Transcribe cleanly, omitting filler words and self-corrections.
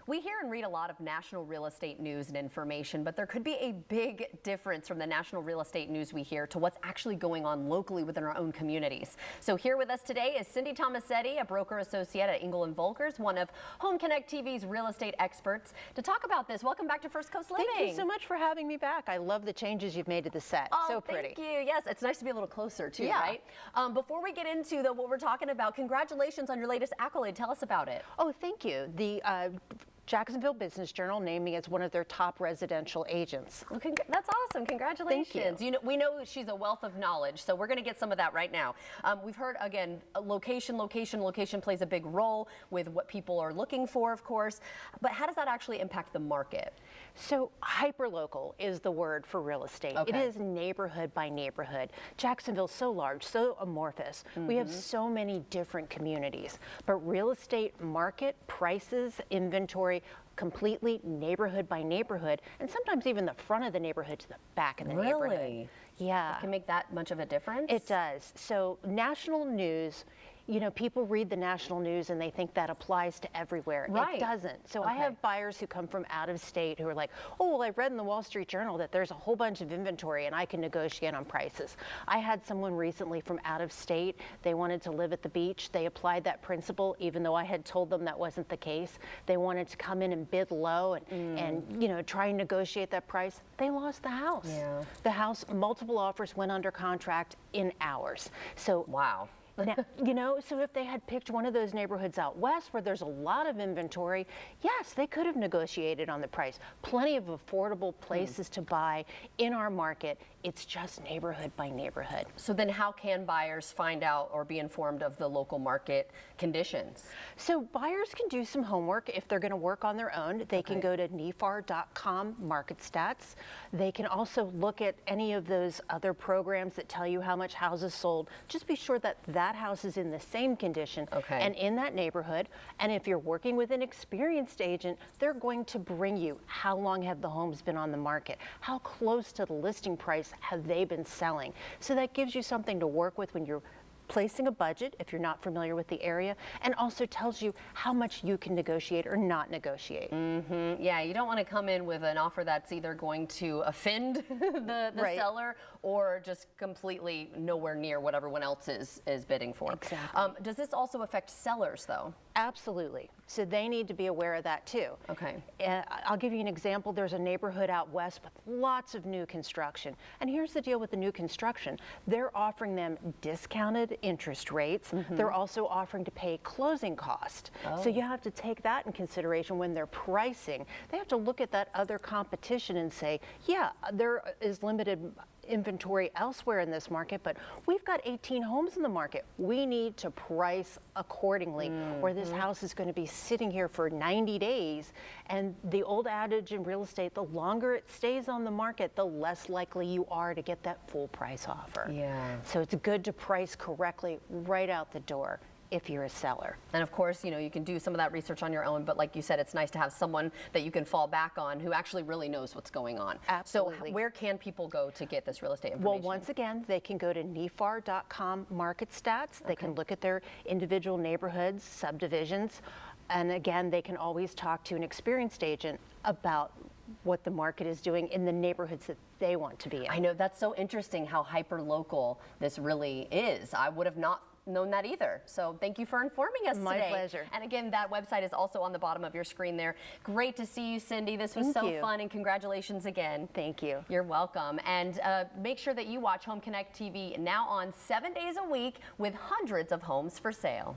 We hear and read a lot of national real estate news and information, but there could be a big difference from the national real estate news we hear to what's actually going on locally within our own communities. So here with us today is Cindy Tomasetti, a broker associate at Engel & Volkers, one of Home Connect TV's real estate experts. To talk about this, welcome back to First Coast Living. Thank you so much for having me back. I love the changes you've made to the set. Oh, so pretty. Thank you. Yes, it's nice to be a little closer too, Yeah. right? Before we get into what we're talking about, congratulations on your latest accolade. Tell us about it. Oh, thank you. The Jacksonville Business Journal named me as one of their top residential agents. Well, that's awesome. Congratulations. Thank you. We know she's a wealth of knowledge, so we're going to get some of that right now. We've heard, again, location plays a big role with what people are looking for, of course. But how does that actually impact the market? So hyperlocal is the word for real estate. Okay. It is neighborhood by neighborhood. Jacksonville's so large, so amorphous. We have so many different communities. But real estate market, prices, inventory, completely neighborhood by neighborhood, and sometimes even the front of the neighborhood to the back of the neighborhood. Really? Yeah. It can make that much of a difference? It does. So national news, you know, people read the national news and they think that applies to everywhere. Right. It doesn't. So Okay. I have buyers who come from out of state who are like, oh, well, I read in the Wall Street Journal that there's a whole bunch of inventory and I can negotiate on prices. I had someone recently from out of state. They wanted to live at the beach. They applied that principle, even though I had told them that wasn't the case. They wanted to come in and bid low and you know, try and negotiate that price. They lost the house. Yeah. The house, multiple offers went under contract in hours. So Wow. now, you know, so if they had picked one of those neighborhoods out west where there's a lot of inventory, yes, they could have negotiated on the price. Plenty of affordable places to buy in our market. It's just neighborhood by neighborhood. So then how can buyers find out or be informed of the local market conditions? So buyers can do some homework if they're going to work on their own. They can go to nefar.com market stats. They can also look at any of those other programs that tell you how much houses sold. Just be sure that that house is in the same condition and in that neighborhood. And if you're working with an experienced agent, they're going to bring you how long have the homes been on the market? How close to the listing price have they been selling? So that gives you something to work with when you're placing a budget if you're not familiar with the area, and also tells you how much you can negotiate or not negotiate. Yeah, you don't want to come in with an offer that's either going to offend the seller or just completely nowhere near what everyone else is bidding for. Exactly. Does this also affect sellers though? Absolutely. So they need to be aware of that too. Okay. I'll give you an example. There's a neighborhood out west with lots of new construction. And here's the deal with the new construction. They're offering them discounted interest rates. They're also offering to pay closing cost. So you have to take that in consideration when they're pricing. They have to look at that other competition and say, yeah, there is limited inventory elsewhere in this market, but we've got 18 homes in the market. We need to price accordingly, or this house is going to be sitting here for 90 days. And the old adage in real estate, the longer it stays on the market, the less likely you are to get that full price offer. Yeah. So it's good to price correctly right out the door if you're a seller. And of course, you know, you can do some of that research on your own, but like you said, it's nice to have someone that you can fall back on who actually really knows what's going on. Absolutely. So where can people go to get this real estate information? Well, once again, they can go to nefar.com market stats. They can look at their individual neighborhoods, subdivisions, and again, they can always talk to an experienced agent about what the market is doing in the neighborhoods that they want to be in. I know, that's so interesting how hyper-local this really is. I would have not known that either. So thank you for informing us today. My pleasure. And again, that website is also on the bottom of your screen there. Great to see you, Cindy. This was so fun, and congratulations again. Thank you. You're welcome. And make sure that you watch Home Connect TV now on 7 days a week with hundreds of homes for sale.